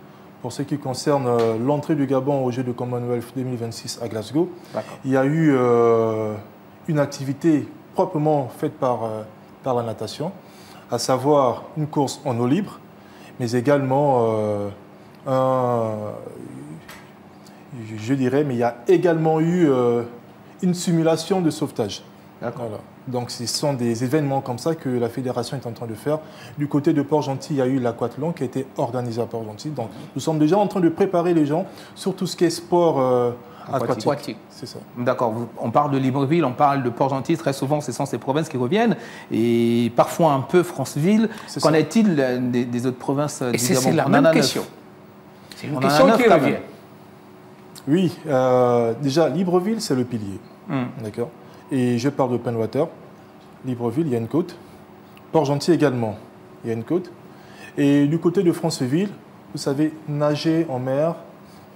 pour ce qui concerne l'entrée du Gabon aux Jeux de Commonwealth 2026 à Glasgow. Il y a eu une activité proprement faite par la natation, à savoir une course en eau libre, mais également je dirais, mais il y a également eu une simulation de sauvetage. Voilà. Donc ce sont des événements comme ça que la fédération est en train de faire. Du côté de Port-Gentil, il y a eu l'aquathlon qui a été organisé à Port-Gentil. Donc nous sommes déjà en train de préparer les gens sur tout ce qui est sport aquatique. C'est ça. D'accord. On parle de Libreville, on parle de Port-Gentil. Très souvent, ce sont ces provinces qui reviennent. Et parfois un peu Franceville. Qu'en est-il des autres provinces du Gabon? C'est la même question. C'est une question qui revient. Oui, déjà, Libreville, c'est le pilier. D'accord. Et je parle de Penwater. Libreville, il y a une côte. Port-Gentil également, il y a une côte. Et du côté de Franceville, vous savez, nager en mer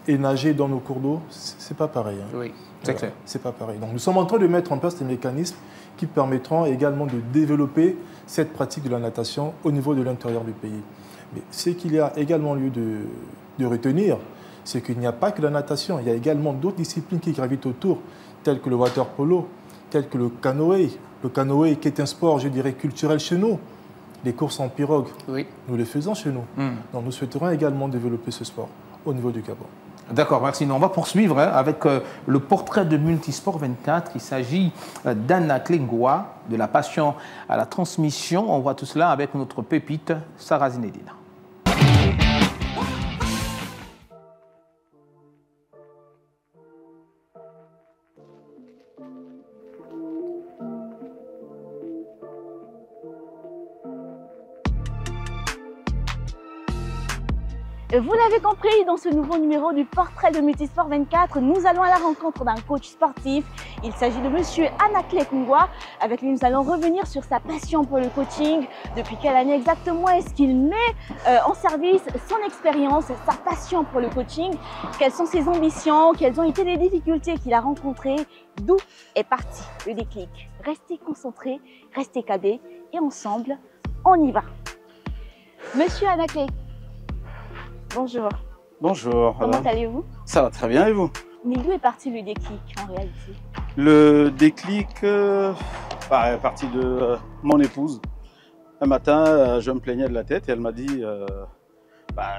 et nager dans nos cours d'eau, c'est pas pareil. Oui, c'est clair. C'est pas pareil. Donc nous sommes en train de mettre en place des mécanismes qui permettront également de développer cette pratique de la natation au niveau de l'intérieur du pays. Mais ce qu'il y a également lieu de retenir, c'est qu'il n'y a pas que la natation, il y a également d'autres disciplines qui gravitent autour, telles que le water polo, telles que le canoë. Le canoë qui est un sport, je dirais, culturel chez nous. Les courses en pirogue, nous les faisons chez nous. Donc nous souhaiterons également développer ce sport au niveau du Gabon. D'accord, merci. On va poursuivre avec le portrait de Multisport 24. Il s'agit d'Anna Klengoua, de la passion à la transmission. On voit tout cela avec notre pépite, Sarah Zinedine. Vous l'avez compris, dans ce nouveau numéro du portrait de Multisport 24, nous allons à la rencontre d'un coach sportif. Il s'agit de monsieur Anna Klengoua. Avec lui, nous allons revenir sur sa passion pour le coaching. Depuis quelle année exactement est-ce qu'il met en service son expérience, sa passion pour le coaching? Quelles sont ses ambitions? Quelles ont été les difficultés qu'il a rencontrées? D'où est parti le déclic? Restez concentrés, restez câblés et ensemble, on y va. Monsieur Anna Klengoua. Bonjour. Bonjour. Comment allez-vous? Ça va très bien et vous? Mais d'où est parti le déclic en réalité? Le déclic est parti de mon épouse. Un matin, je me plaignais de la tête et elle m'a dit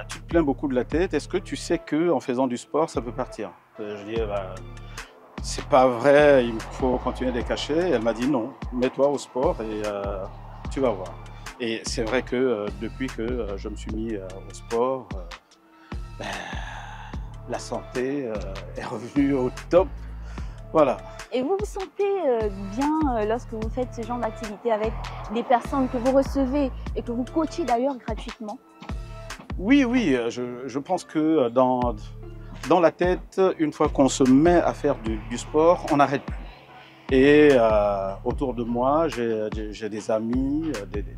tu te plains beaucoup de la tête, est-ce que tu sais qu'en faisant du sport, ça peut partir? Je dis c'est pas vrai, il faut continuer de cacher. Elle m'a dit non, mets-toi au sport et tu vas voir. Et c'est vrai que depuis que je me suis mis au sport, la santé est revenue au top. Voilà. Et vous vous sentez bien lorsque vous faites ce genre d'activité avec des personnes que vous recevez et que vous coachez d'ailleurs gratuitement? Oui, oui, je pense que dans la tête, une fois qu'on se met à faire du sport, on n'arrête plus. Et autour de moi, j'ai des amis,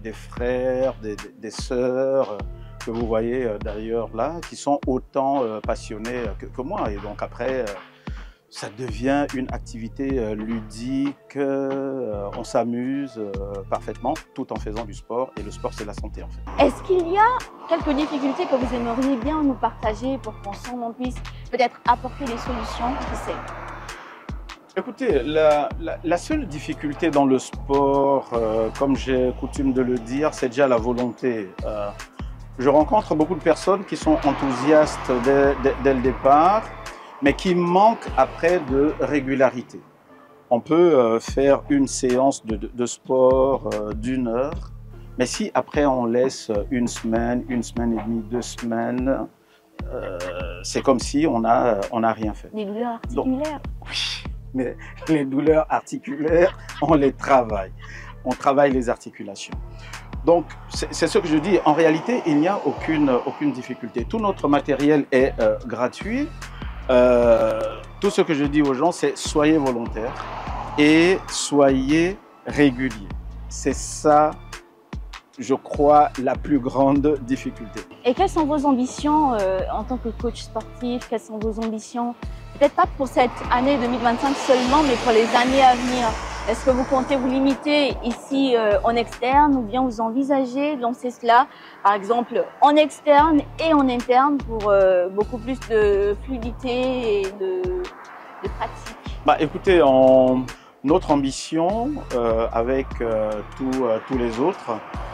des frères, des sœurs, que vous voyez d'ailleurs là, qui sont autant passionnés que moi. Et donc après, ça devient une activité ludique, on s'amuse parfaitement tout en faisant du sport. Et le sport, c'est la santé en fait. Est-ce qu'il y a quelques difficultés que vous aimeriez bien nous partager pour qu'ensemble on puisse peut-être apporter des solutions? Qui sait? Écoutez, la seule difficulté dans le sport, comme j'ai coutume de le dire, c'est déjà la volonté. Je rencontre beaucoup de personnes qui sont enthousiastes dès le départ, mais qui manquent après de régularité. On peut faire une séance de sport d'1 heure, mais si après on laisse une semaine et demie, 2 semaines, c'est comme si on n'a rien fait. Des douleurs articulaires? Donc, oui, mais les douleurs articulaires, on les travaille. On travaille les articulations. Donc, c'est ce que je dis. En réalité, il n'y a aucune difficulté. Tout notre matériel est gratuit. Tout ce que je dis aux gens, c'est soyez volontaires et soyez réguliers. C'est ça, je crois, la plus grande difficulté. Et quelles sont vos ambitions en tant que coach sportif? Quelles sont vos ambitions? Peut-être pas pour cette année 2025 seulement, mais pour les années à venir. Est-ce que vous comptez vous limiter ici en externe ou bien vous envisagez de lancer cela, par exemple, en externe et en interne pour beaucoup plus de fluidité et de pratique? Bah, écoutez, notre ambition avec tous les autres,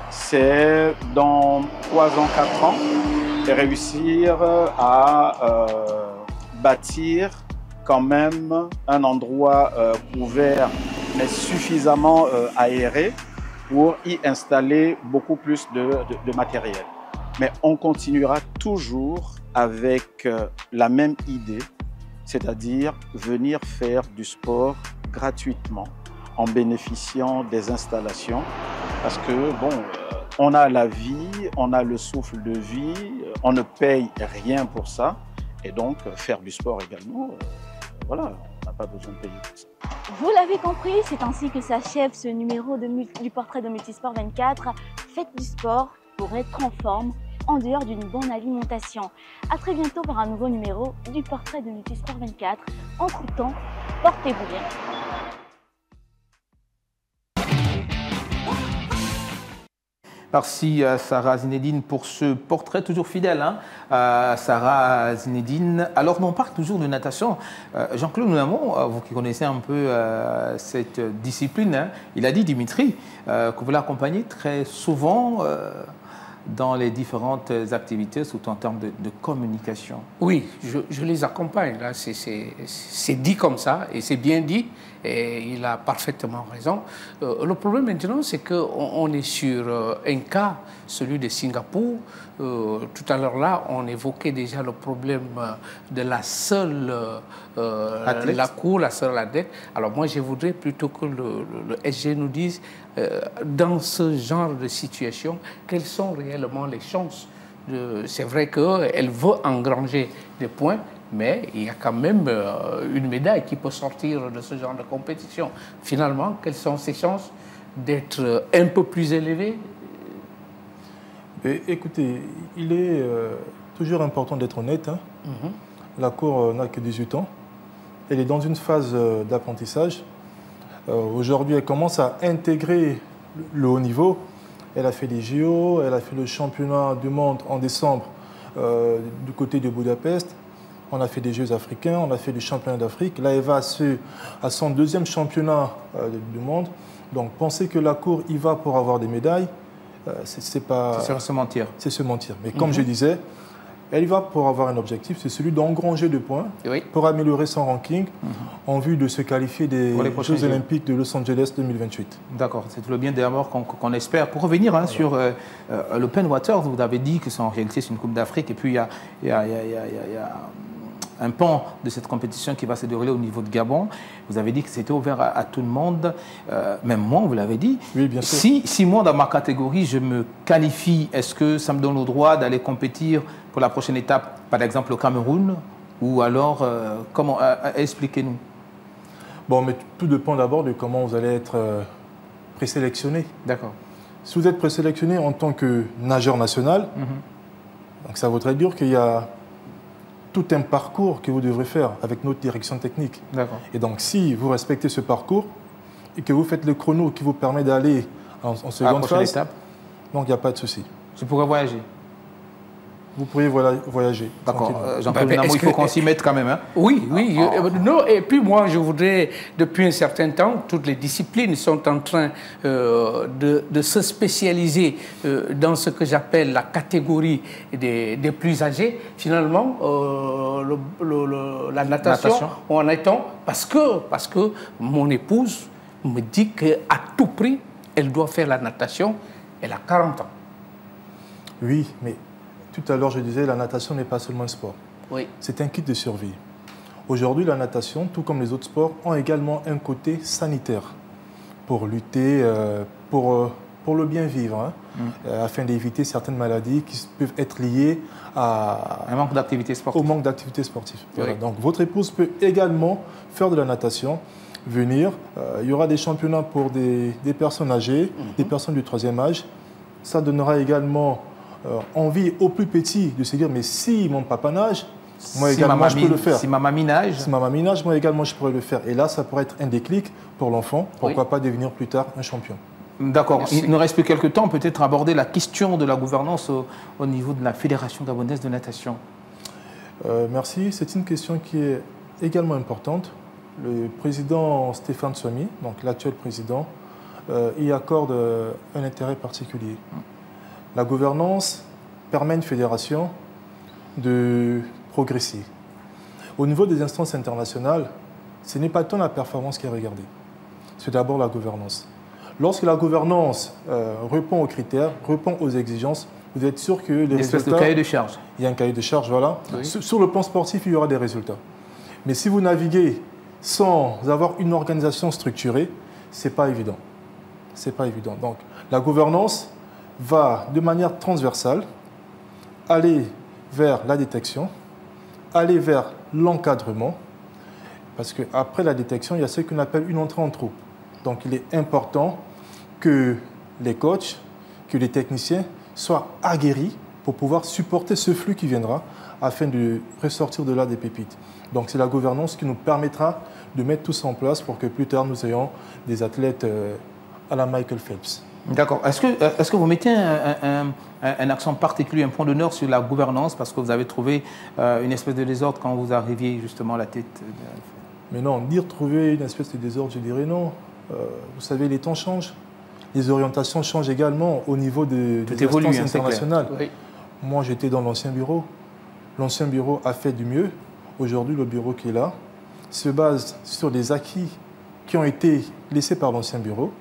c'est dans 3 ans, 4 ans, de réussir à bâtir quand même un endroit couvert mais suffisamment aéré pour y installer beaucoup plus de matériel. Mais on continuera toujours avec la même idée, c'est-à-dire venir faire du sport gratuitement en bénéficiant des installations parce que bon, on a la vie, on a le souffle de vie, on ne paye rien pour ça et donc faire du sport également, voilà, on n'a pas besoin de payer pour ça. Vous l'avez compris, c'est ainsi que s'achève ce numéro du portrait de Multisport 24. Faites du sport pour être en forme en dehors d'une bonne alimentation. A très bientôt pour un nouveau numéro du portrait de Multisport 24. Entre-temps, portez-vous bien. Merci à Sarah Zinedine pour ce portrait toujours fidèle. Sarah Zinedine. Alors, on parle toujours de natation. Jean-Claude Nounamon, vous qui connaissez un peu cette discipline, il a dit, Dimitri, que vous l'accompagnez très souvent dans les différentes activités, surtout en termes de communication. Oui, je les accompagne. C'est dit comme ça et c'est bien dit. Et il a parfaitement raison. Le problème maintenant, c'est qu'on est sur un cas, celui de Singapour. Tout à l'heure là, on évoquait déjà le problème de la seule la cour, la seule athlète. Alors moi, je voudrais plutôt que le SG nous dise, dans ce genre de situation, quelles sont réellement les chances. C'est vrai qu'elle veut engranger des points, mais il y a quand même une médaille qui peut sortir de ce genre de compétition. Finalement, quelles sont ses chances d'être un peu plus élevées? Écoutez, il est toujours important d'être honnête. La Cour n'a que 18 ans. Elle est dans une phase d'apprentissage. Aujourd'hui, elle commence à intégrer le haut niveau. Elle a fait les JO, elle a fait le championnat du monde en décembre du côté de Budapest. On a fait des Jeux africains, on a fait le championnat d'Afrique. Là, elle va à son 2e championnat du monde. Donc, penser que la Cour y va pour avoir des médailles, c'est pas... C'est se mentir. C'est se mentir. Mais comme je disais, elle y va pour avoir un objectif, c'est celui d'engranger des points pour améliorer son ranking en vue de se qualifier des Jeux olympiques de Los Angeles 2028. D'accord, c'est tout le bien d'ailleurs qu'on espère. Pour revenir sur l'Open Water, vous avez dit que en réalité c'est une Coupe d'Afrique et puis il y a un pan de cette compétition qui va se dérouler au niveau de Gabon. Vous avez dit que c'était ouvert à tout le monde, même moi, vous l'avez dit. Oui, bien sûr. Si moi, dans ma catégorie, je me qualifie, est-ce que ça me donne le droit d'aller compétir pour la prochaine étape, par exemple au Cameroun? Ou alors, comment expliquez-nous. Bon, mais tout dépend d'abord de comment vous allez être présélectionné. D'accord. Si vous êtes présélectionné en tant que nageur national, donc ça voudrait dire qu'il y a tout un parcours que vous devrez faire avec notre direction technique. D'accord. Et donc, si vous respectez ce parcours et que vous faites le chrono qui vous permet d'aller en seconde phase, étape. donc il n'y a pas de souci. Je pourrais voyager. Vous pourriez voyager. D'accord. Jean-Claude Namo, il faut qu'on s'y mette quand même. Hein? Oui, oui. Non, et puis moi, je voudrais, depuis un certain temps, toutes les disciplines sont en train de se spécialiser dans ce que j'appelle la catégorie des plus âgés. Finalement, la natation, en étant, parce que mon épouse me dit qu'à tout prix, elle doit faire la natation. Elle a 40 ans. Oui, mais tout à l'heure, je disais, la natation n'est pas seulement un sport. Oui. C'est un kit de survie. Aujourd'hui, la natation, tout comme les autres sports, ont également un côté sanitaire pour lutter, pour le bien vivre, afin d'éviter certaines maladies qui peuvent être liées à un manque d'activité sportive. Au manque d'activité sportive. Oui. Voilà. Donc, votre épouse peut également faire de la natation, venir. Il y aura des championnats pour des personnes âgées, des personnes du 3e âge. Ça donnera également envie aux plus petits de se dire, mais si mon papa nage, moi également je peux le faire. Si ma mamie nage. Si ma mamie nage, moi également je pourrais le faire. Et là, ça pourrait être un déclic pour l'enfant. Pourquoi pas devenir plus tard un champion. D'accord. Il nous reste plus quelques temps, peut-être aborder la question de la gouvernance au niveau de la Fédération gabonaise de natation. Merci. C'est une question qui est également importante. Le président Stéphane Swami, donc l'actuel président, y accorde un intérêt particulier. La gouvernance permet à une fédération de progresser. Au niveau des instances internationales, ce n'est pas tant la performance qui est regardée, c'est d'abord la gouvernance. Lorsque la gouvernance répond aux critères, répond aux exigences, vous êtes sûr que les résultats... de cahier de charge. Il y a un cahier de charge, voilà. Oui. Sur le plan sportif, il y aura des résultats. Mais si vous naviguez sans avoir une organisation structurée, ce n'est pas évident. C'est pas évident. Donc, la gouvernance va de manière transversale aller vers la détection, aller vers l'encadrement, parce qu'après la détection, il y a ce qu'on appelle une entrée en troupe. Donc il est important que les coachs, que les techniciens soient aguerris pour pouvoir supporter ce flux qui viendra afin de ressortir de là des pépites. Donc c'est la gouvernance qui nous permettra de mettre tout ça en place pour que plus tard nous ayons des athlètes à la Michael Phelps. D'accord. Est-ce que vous mettez un accent particulier, un point d'honneur sur la gouvernance parce que vous avez trouvé une espèce de désordre quand vous arriviez justement à la tête Mais non, dire trouver une espèce de désordre, je dirais non. Vous savez, les temps changent. Les orientations changent également au niveau des instances internationales. Oui. Moi, j'étais dans l'ancien bureau. L'ancien bureau a fait du mieux. Aujourd'hui, le bureau qui est là se base sur des acquis qui ont été laissés par l'ancien bureau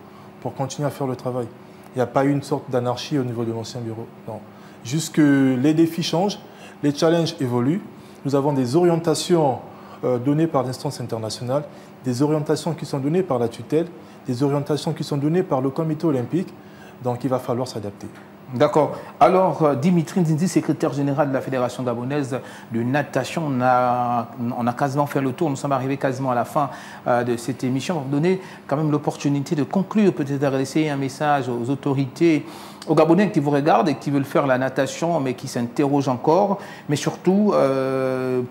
pour continuer à faire le travail. Il n'y a pas eu une sorte d'anarchie au niveau de l'ancien bureau. Non. Juste que les défis changent, les challenges évoluent. Nous avons des orientations données par l'instance internationale, des orientations qui sont données par la tutelle, des orientations qui sont données par le comité olympique. Donc il va falloir s'adapter. D'accord. Alors, Dimitri Nzinzi, secrétaire général de la Fédération gabonaise de natation, on a quasiment fait le tour, nous sommes arrivés quasiment à la fin de cette émission. On va vous donner quand même l'opportunité de conclure, peut-être d'adresser un message aux autorités, aux Gabonais qui vous regardent et qui veulent faire la natation, mais qui s'interrogent encore, mais surtout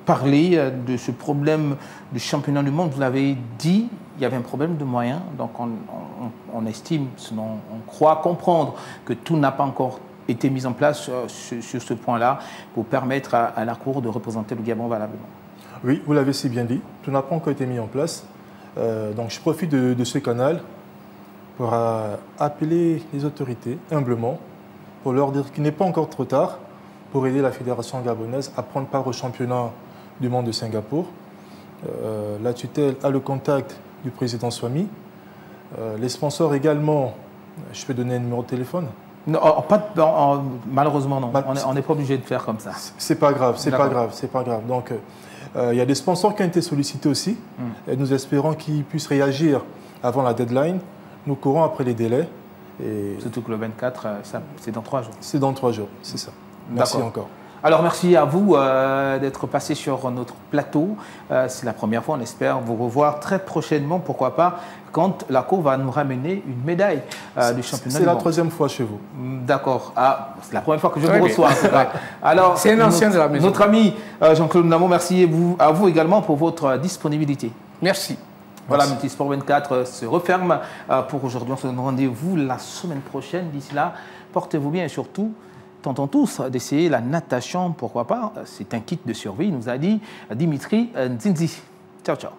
parler de ce problème du championnat du monde. Vous l'avez dit, il y avait un problème de moyens, donc on estime, sinon on croit comprendre que tout n'a pas encore été mis en place sur ce point-là pour permettre à la Cour de représenter le Gabon valablement. Oui, vous l'avez si bien dit, tout n'a pas encore été mis en place. Donc je profite de ce canal pour appeler les autorités humblement, pour leur dire qu'il n'est pas encore trop tard pour aider la Fédération gabonaise à prendre part au championnat du monde de Singapour. La tutelle a le contact du président Swami. Les sponsors également, je peux donner un numéro de téléphone. Non, malheureusement, non. On n'est pas obligé de faire comme ça. C'est pas grave, c'est pas grave, c'est pas grave. Donc, il y a des sponsors qui ont été sollicités aussi. Et nous espérons qu'ils puissent réagir avant la deadline. Nous courons après les délais. Et surtout que le 24, c'est dans 3 jours. C'est dans 3 jours, c'est ça. Merci encore. Alors, merci à vous d'être passé sur notre plateau. C'est la première fois, on espère vous revoir très prochainement, pourquoi pas, quand la Cour va nous ramener une médaille du championnat du monde. C'est la 3e fois chez vous. D'accord. Ah, c'est la première fois que je vous reçois. Alors, c'est un ancien de la maison. Notre ami Jean-Claude Namon, merci à vous également pour votre disponibilité. Merci. Voilà, Multisport 24 se referme pour aujourd'hui. On se donne rendez-vous la semaine prochaine. D'ici là, portez-vous bien et surtout, tentons tous d'essayer la natation, pourquoi pas. C'est un kit de survie, nous a dit Dimitri Nzinzi. Ciao, ciao.